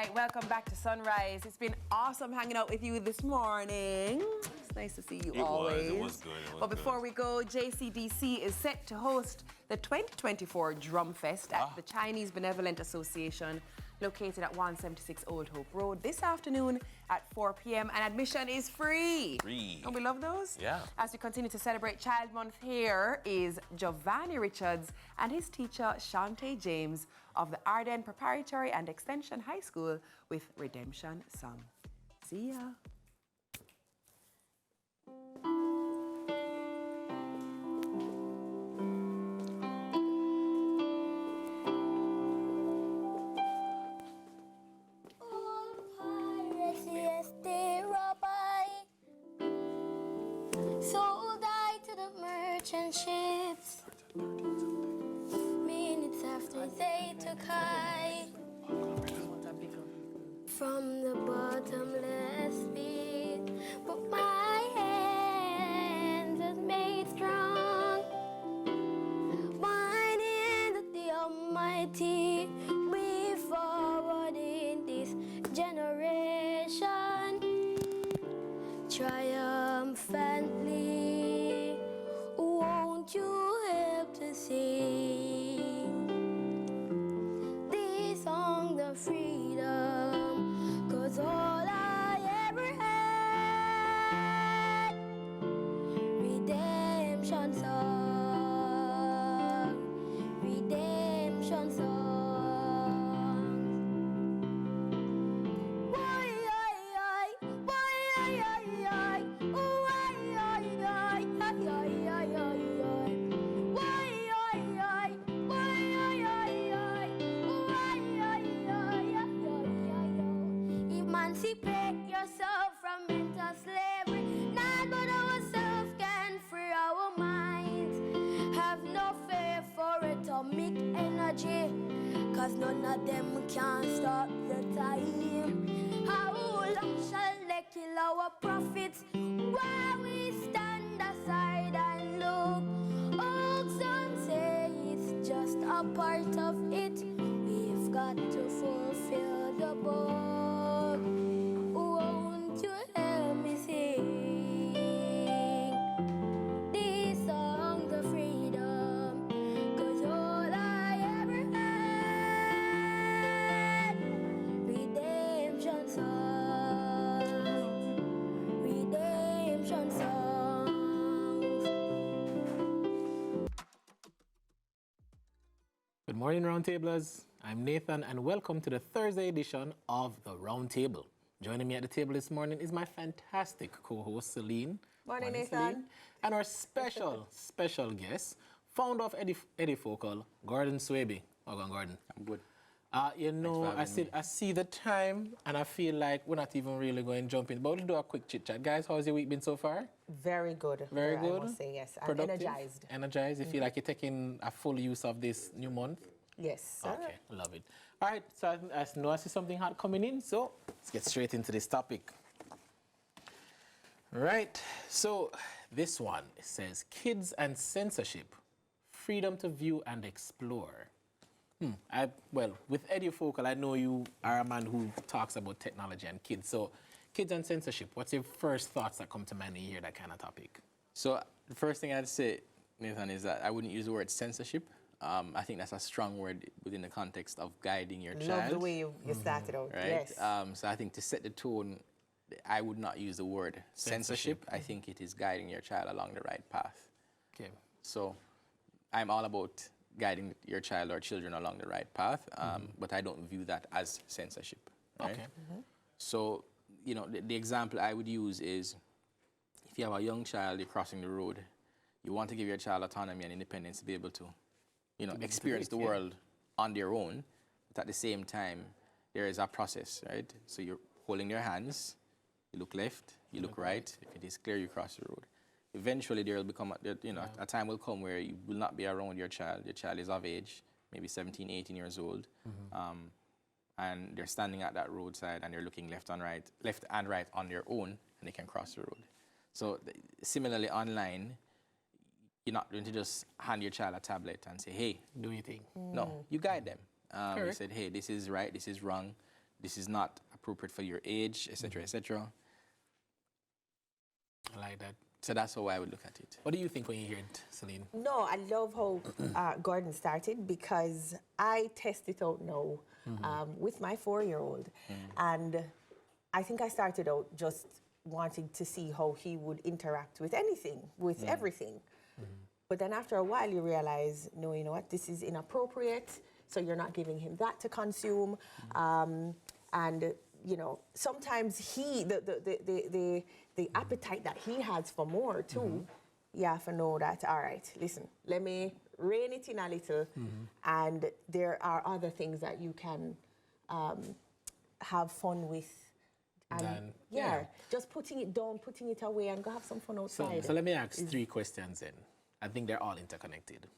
right, welcome back to Sunrise. It's been awesome hanging out with you this morning. It's nice to see you always. It was good. But before we go, JCDC is set to host the 2024 Drumfest at the Chinese Benevolent Association, located at 176 Old Hope Road this afternoon at 4 p.m. and admission is free. Don't we love those? Yeah. As we continue to celebrate Child Month, here is Jovani Richards and his teacher Shauntae James of the Ardenne Preparatory and Extension High School with Redemption Song. See ya. Ships. Minutes after they took high from the bottomless pit, but my hands was made strong, minding that the Almighty we forward in this generation triumphantly. Won't you help to sing this song of freedom? 'Cause all I ever had, redemption song, redemption song. Boy, boy, oh, emancipate yourself from mental slavery. None but ourselves can free our minds. Have no fear for atomic energy, 'cause none of them can stop the time. How long shall they kill our prophets while we stand aside and look? Oh, some say it's just a part of it. We've got to fulfill the book. Won't you help me sing this song of freedom? 'Cause all I ever had, redemption songs, redemption songs. Good morning, Roundtablers. I'm Nathan, and welcome to the Thursday edition of the Roundtable. Joining me at the table this morning is my fantastic co-host, Celine. Morning, Nathan. Celine. And our special guest, founder of Edifocal, Gordon Swaby. Welcome, Gordon. I'm good. You know, I see the time, and I feel like we're not even really going to jump in, but we'll do a quick chit-chat. Guys, how's your week been so far? Very good. Very good? I must say, yes. I'm Productive? energized. Energized? You feel like you're taking a full use of this new month? Yes, sir. Okay, love it. All right, so I know I see something hot coming in, so let's get straight into this topic. Right, so this one says, kids and censorship, freedom to view and explore. Well, with Edifocal, I know you are a man who talks about technology and kids, so kids and censorship, what's your first thoughts that come to mind when you hear that kind of topic? So the first thing I'd say, Nathan, is that I wouldn't use the word censorship. I think that's a strong word within the context of guiding your child. Love the way you started out. Right? Yes. So I think to set the tone, I would not use the word censorship. I think it is guiding your child along the right path. Okay. So I'm all about guiding your child or children along the right path, but I don't view that as censorship. Right? Okay. So, you know, the example I would use is if you have a young child, you're crossing the road, you want to give your child autonomy and independence to be able to, you know, experience the world on their own, but at the same time, there is a process, right? So you're holding their hands, you look left, you look right. If it is clear, you cross the road. Eventually, there will become, a time will come where you will not be around your child. Your child is of age, maybe 17, 18 years old, and they're standing at that roadside and they're looking left and right on their own, and they can cross the road. So similarly, online, you're not going to just hand your child a tablet and say, hey, do your thing. No, you guide them. You said, hey, this is right, this is wrong. this is not appropriate for your age, etc., etc. I like that. So that's how I would look at it. What do you think when you hear it, Celine? No, I love how Gordon started because I test it out now with my 4-year-old. And I think I started out just wanting to see how he would interact with anything, with everything. But then after a while, you realize, no, you know what, this is inappropriate. So you're not giving him that to consume. And, you know, sometimes the appetite that he has for more too, you have to know that, all right, listen, let me rein it in a little. And there are other things that you can have fun with. And just putting it down, putting it away, and go have some fun outside. So let me ask 3 questions then. I think they're all interconnected.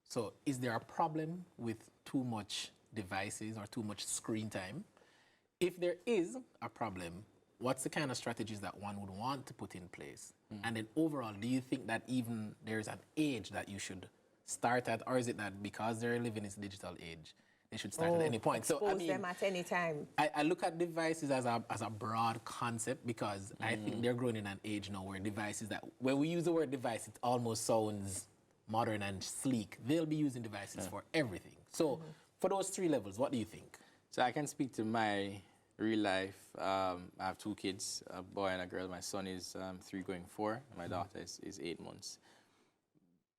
So is there a problem with too much devices or too much screen time? If there is a problem, what's the kind of strategies that one would want to put in place? And then overall, do you think that even there's an age that you should start at, or is it that because they're living in this digital age, they should start at any point? Expose so, I mean, them at any time. I look at devices as a broad concept because I think they're growing in an age now where devices that, when we use the word device, it almost sounds modern and sleek. They'll be using devices for everything. So for those 3 levels, what do you think? So I can speak to my real life. I have 2 kids, a boy and a girl. My son is 3 going 4. My daughter is 8 months.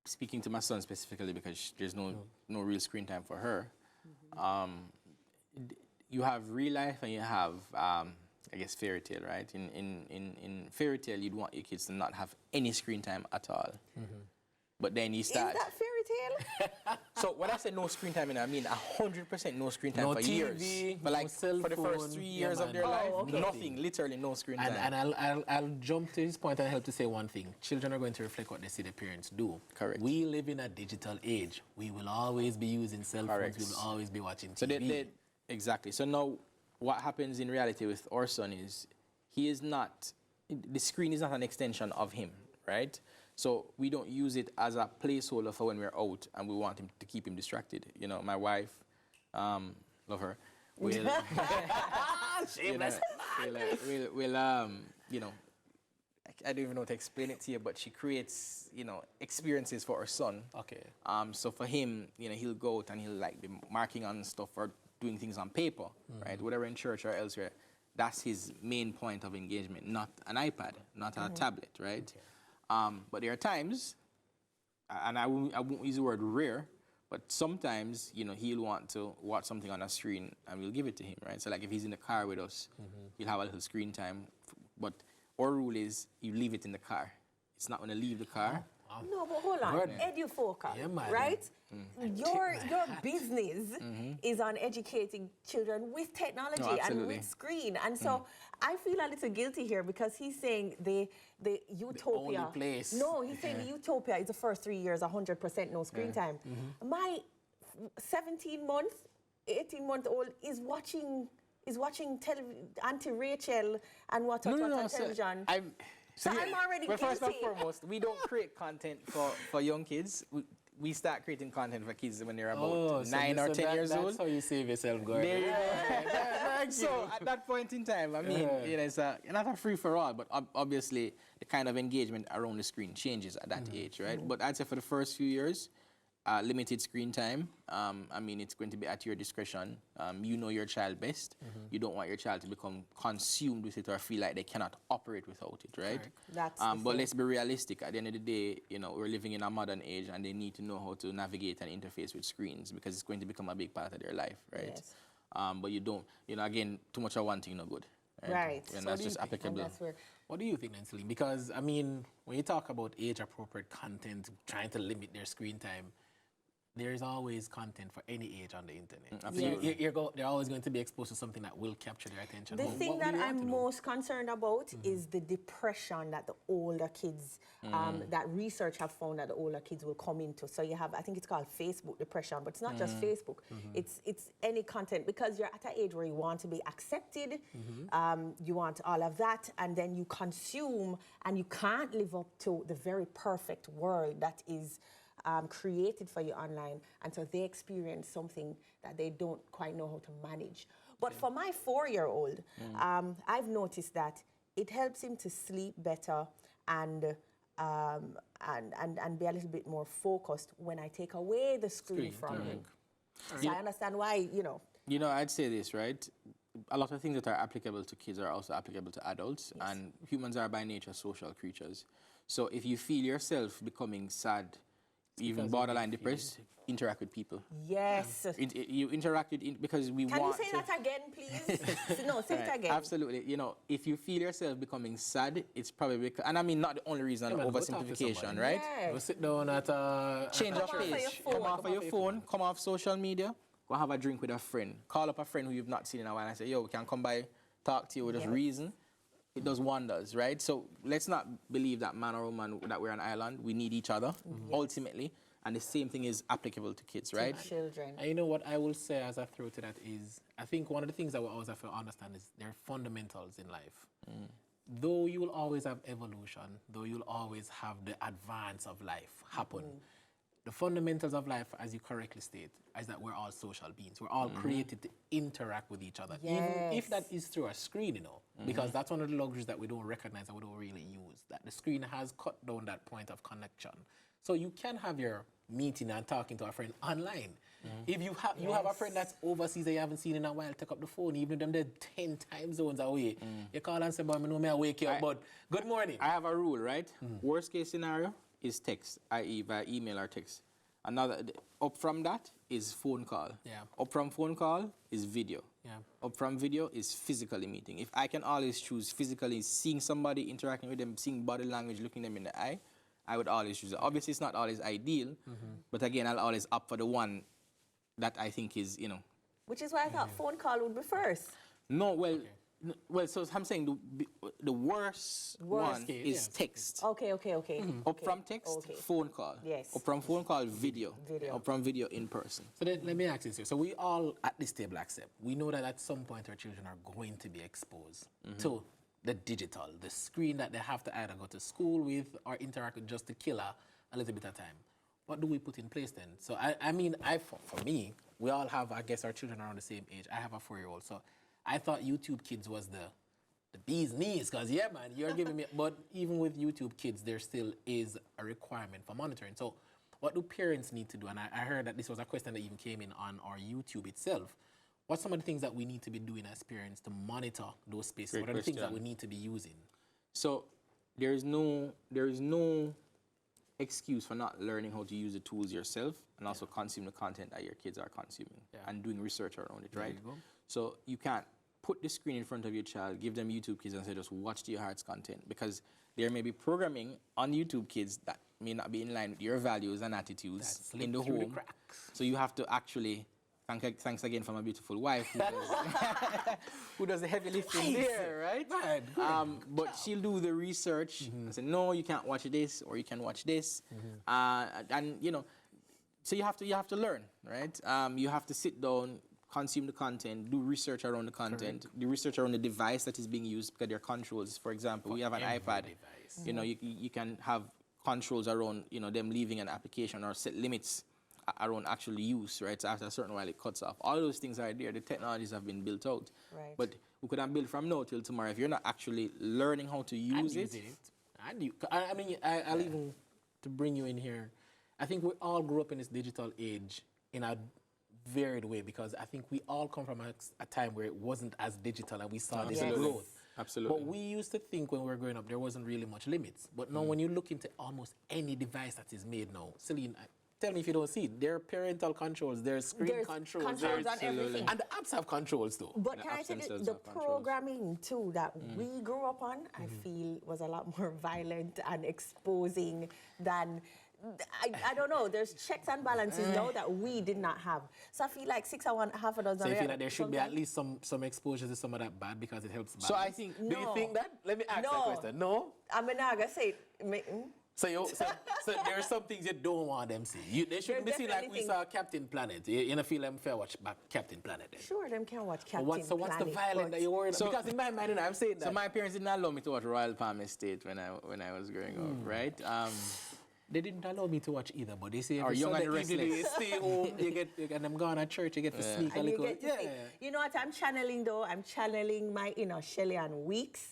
Speaking to my son specifically because there's no real screen time for her. You have real life and you have, I guess, fairy tale, right? In fairy tale, you'd want your kids to not have any screen time at all. But then you start... Is that fairy tale? So when I say no screen time, I mean 100% no screen time for TV, years. But like for the first 3 years of their life, nothing, literally no screen time. And I'll jump to his point and help to say one thing. Children are going to reflect what they see their parents do. Correct. We live in a digital age. We will always be using cell phones. We will always be watching TV. So exactly. So now what happens in reality with our son is he is not, the screen is not an extension of him, right? So we don't use it as a placeholder for when we're out and we want him to keep him distracted. You know, my wife, love her, will, you know, I don't even know how to explain it to you, but she creates, you know, experiences for her son. Okay. So for him, you know, he'll go out and he'll like be marking on stuff or doing things on paper, right? Whatever in church or elsewhere. That's his main point of engagement, not an iPad, not a tablet, right? Okay. But there are times, and I won't use the word rare, but sometimes, you know, he'll want to watch something on a screen and we'll give it to him, right? So like if he's in the car with us, he'll have a little screen time. But our rule is you leave it in the car. It's not going to leave the car. No, but hold on. EduFocus, right? Your business is on educating children with technology and with screen. And so I feel a little guilty here because he's saying the utopia. The only place. No, he's saying the utopia is the first 3 years, 100% no screen time. My 17-month, 18-month-old is watching Auntie Rachel and what on television. So I'm already guilty. First and foremost, we don't create content for young kids. We start creating content for kids when they're about 9 or 10 years old. That's how you save yourself, Gordon. There you go. So at that point in time, I mean, you know, it's not a free-for-all, but obviously the kind of engagement around the screen changes at that age, right? But I'd say for the first few years, limited screen time. I mean, it's going to be at your discretion. You know your child best. You don't want your child to become consumed with it or feel like they cannot operate without it, right? But let's be realistic. At the end of the day, you know, we're living in a modern age and they need to know how to navigate and interface with screens because it's going to become a big part of their life, right? Yes. But you don't, you know, again, too much of one thing, no good. Right. And that's just applicable. What do you think, Nancy? Because, I mean, when you talk about age-appropriate content, trying to limit their screen time, there is always content for any age on the internet. Absolutely. They're always going to be exposed to something that will capture their attention. The thing that I'm most concerned about is the depression that the older kids, that research have found that the older kids will come into. So you have, I think it's called Facebook depression, but it's not just Facebook. It's any content because you're at an age where you want to be accepted, you want all of that, and then you consume and you can't live up to the very perfect world that is created for you online, and so they experience something that they don't quite know how to manage. But for my 4-year-old, I've noticed that it helps him to sleep better and be a little bit more focused when I take away the screen from him. So I understand why, you know. You know, I'd say this, right? A lot of things that are applicable to kids are also applicable to adults, and humans are by nature social creatures. So if you feel yourself becoming sad, even borderline depressed, interact with people. Yes. You interact with, because we Can want you say that again, please? No, say it again. Absolutely. You know, if you feel yourself becoming sad, it's probably because, and I mean, not the only reason, oversimplification, right? Yeah. Go sit down at a... Change of pace. Come off of your phone, come off social media, go have a drink with a friend. Call up a friend who you've not seen in a while and say, yo, we can come by, talk to you with just reason. It does wonders, right? So let's not believe that man or woman that we're an island. We need each other, ultimately. And the same thing is applicable to kids, right? To children. And you know what I will say as I throw to that is, I think one of the things that we always have to understand is there are fundamentals in life. Though you will always have evolution, though you'll always have the advance of life happen, the fundamentals of life, as you correctly state, is that we're all social beings. We're all created to interact with each other, even if that is through a screen, you know, because that's one of the luxuries that we don't recognize and we don't really use, that the screen has cut down that point of connection. So you can have your meeting and talking to a friend online. If you have a friend that's overseas that you haven't seen in a while, take up the phone, even if them they're 10 time zones away. You call and say, boy, I know me I wake you up, but good morning. I have a rule, right? Worst case scenario is text, i.e. via email or text. Another, up from that is phone call. Up from phone call is video. Up from video is physically meeting. If I can always choose physically seeing somebody, interacting with them, seeing body language, looking them in the eye, I would always choose it. Obviously, it's not always ideal, but again, I'll always opt for the one that I think is, you know. Which is why I thought phone call would be first. No, well, so I'm saying the worst one is text. Okay. Up from text, phone call. Yes. Up from phone call, video. Up from video, in person. So then, let me ask you this here. So we all at this table accept, we know that at some point our children are going to be exposed to the digital, the screen that they have to either go to school with or interact with just to kill a little bit of time. What do we put in place then? So I mean, for me, we all have, I guess our children are around the same age. I have a 4-year-old, so I thought YouTube Kids was the bee's knees, because yeah, man, you're giving me, but even with YouTube Kids, there still is a requirement for monitoring. So what do parents need to do? And I heard that this was a question that even came in on our YouTube itself. What's some of the things that we need to be doing as parents to monitor those spaces? What are the things that we need to be using? So there is no excuse for not learning how to use the tools yourself and also consume the content that your kids are consuming and doing research around it, right? So you can't put the screen in front of your child, give them YouTube Kids and say, just watch to your heart's content, because there may be programming on YouTube Kids that may not be in line with your values and attitudes in the home. So you have to actually, thanks again for my beautiful wife, who does the heavy lifting there, right? But she'll do the research and say, no, you can't watch this, or you can watch this. And, you know, so you have to learn, right? You have to sit down, consume the content, do research around the content, do research around the device that is being used, because there are controls. For example, we have an iPad. You know, you can have controls around, you know, them leaving an application or set limits around actual use, right? So after a certain while, it cuts off. All those things are there. The technologies have been built out. But we couldn't build from now till tomorrow if you're not actually learning how to use it. I mean, I'll even, to bring you in here, I think we all grew up in this digital age in a varied way, because I think we all come from a time where it wasn't as digital and we saw this growth. Absolutely. But we used to think when we were growing up there wasn't really much limits. But now when you look into almost any device that is made now, Celine, tell me if you don't see it, there are parental controls, there's screen controls, on everything. And the apps have controls too. But can I say the programming too that we grew up on, I feel was a lot more violent and exposing than, I don't know, there's checks and balances now that we did not have. So I feel like 6 or half a dozen. So you feel like there should be at least some exposure to some of that bad, because it helps balance? So I think, do you think that? Let me ask that question. No? I'm not going to say it. So there are some things you don't want them to see. They shouldn't be seen like we saw Captain Planet. You don't feel them fair watch back Captain Planet then? Sure, them can watch Captain Planet. So what's the violence that you're worried about? Because in my mind, I'm saying that. So my parents didn't allow me to watch Royal Palm Estate when I was growing up, right? They didn't allow me to watch either, but they say Or every Young and Sunday the evening you stay home, and I'm going to church, you get to sneak a And you little. get to see. You know what I'm channeling though? I'm channeling my inner Shelly and Weeks,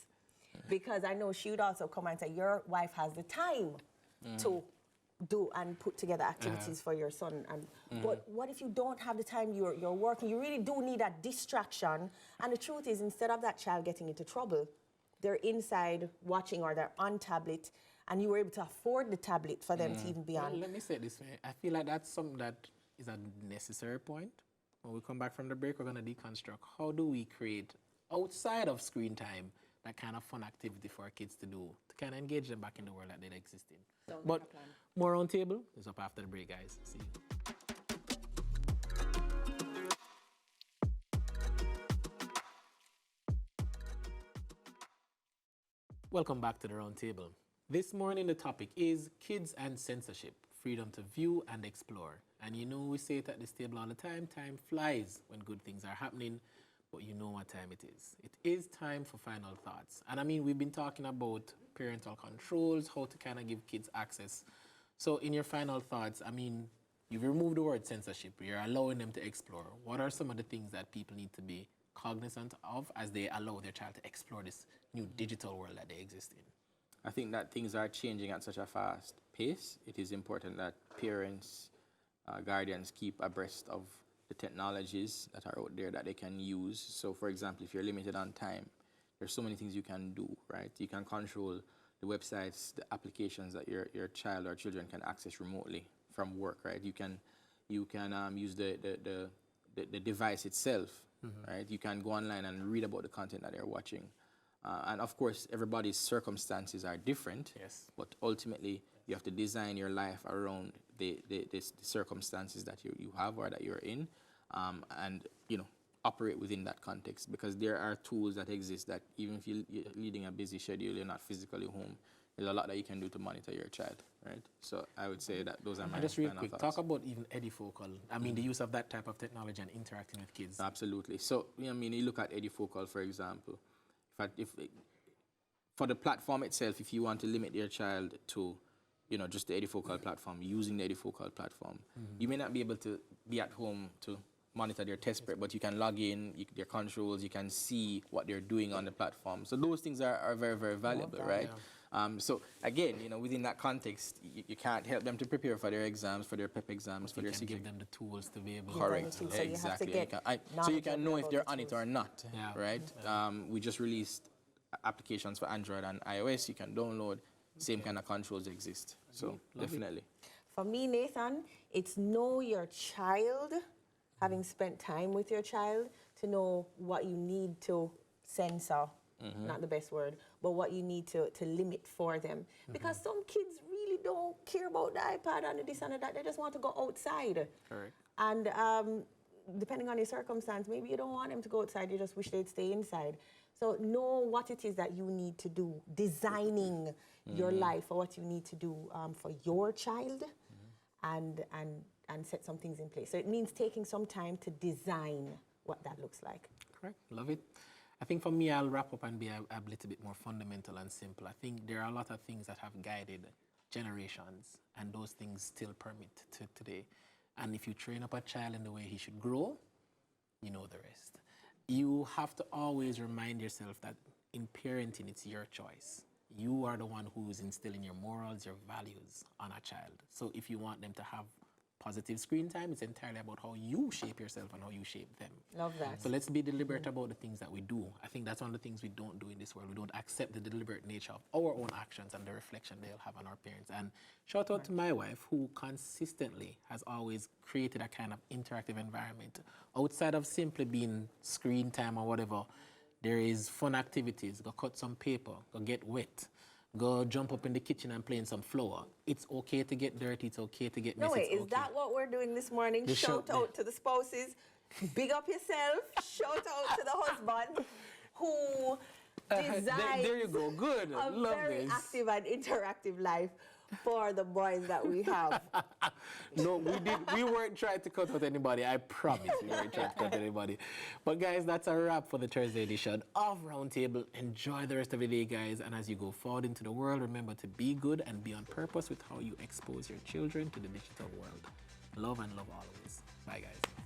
because I know she would also come and say, your wife has the time to do and put together activities for your son. And but what if you don't have the time? You're working. You really do need a distraction. And the truth is, instead of that child getting into trouble, they're inside watching or they're on tablet, and you were able to afford the tablet for them to even be on. Well, let me say it this way. I feel like that's something that is a necessary point. When we come back from the break, we're going to deconstruct how do we create, outside of screen time, that kind of fun activity for our kids to do, to kind of engage them back in the world that they exist in. But more on table is up after the break, guys. See you. Welcome back to the round table. This morning the topic is kids and censorship, freedom to view and explore. And you know we say it at this table all the time flies when good things are happening, but you know what time it is. It is time for final thoughts. And I mean, we've been talking about parental controls, how to kind of give kids access. So in your final thoughts, I mean, you've removed the word censorship, you're allowing them to explore. What are some of the things that people need to be cognizant of as they allow their child to explore this new digital world that they exist in? I think that things are changing at such a fast pace. It is important that parents, guardians keep abreast of the technologies that are out there that they can use. So, for example, if you're limited on time, there's so many things you can do, right? You can control the websites, the applications that your child or children can access remotely from work, right? You can use the device itself, right? You can go online and read about the content that they're watching. And of course, everybody's circumstances are different. Yes. But ultimately, you have to design your life around the circumstances that you have or that you're in, and operate within that context. Because there are tools that exist that even if you're leading a busy schedule, you're not physically home, there's a lot that you can do to monitor your child, right? So I would say that those are my just real final quick, thoughts. talk about even Edifocal. I mean, the use of that type of technology and interacting with kids. Absolutely. So, I mean, you look at Edifocal, for example. For the platform itself, if you want to limit your child to, just the Edifocal platform, using the Edifocal platform, you may not be able to be at home to monitor their test prep, but you can log in, their controls, you can see what they're doing on the platform. So those things are very, very valuable, right? Yeah. So again, within that context, you can't help them to prepare for their exams, for their PEP exams, for their CQ. Give them the tools to be able to... Correct, So exactly. So you can know if they're on it or not, right? We just released applications for Android and iOS. You can download. Same kind of controls exist. So definitely. For me, Nathan, it's know your child, having spent time with your child, to know what you need to censor. Not the best word, but what you need to limit for them. Because some kids really don't care about the iPad and this and that. They just want to go outside. Correct. And depending on your circumstance, maybe you don't want them to go outside, you just wish they'd stay inside. So know what it is that you need to do, designing your life for what you need to do for your child, and set some things in place. So it means taking some time to design what that looks like. Correct, love it. I think for me, I'll wrap up and be a little bit more fundamental and simple. I think there are a lot of things that have guided generations, and those things still permit to today. And if you train up a child in the way he should grow, you know the rest. You have to always remind yourself that in parenting, it's your choice. You are the one who's instilling your morals, your values on a child. So if you want them to have positive screen time, it's entirely about how you shape yourself and how you shape them. Love that. So let's be deliberate about the things that we do. I think that's one of the things we don't do in this world. We don't accept the deliberate nature of our own actions and the reflection they'll have on our parents. And shout out to my wife, who consistently has always created a kind of interactive environment. Outside of simply being screen time or whatever, there is fun activities. Go cut some paper, go get wet, go jump up in the kitchen and play in some flour. It's okay to get dirty, it's okay to get messy. No way, is that what we're doing this morning? Shout out to the spouses, big up yourself, shout out to the husband who designed there you go, good, a love very this. active and interactive life. for the boys that we have. No, we weren't trying to cut out anybody. I promise we weren't trying to cut out anybody. But guys, that's a wrap for the Thursday edition of Roundtable. Enjoy the rest of the day, guys. And as you go forward into the world, remember to be good and be on purpose with how you expose your children to the digital world. Love and love always. Bye, guys.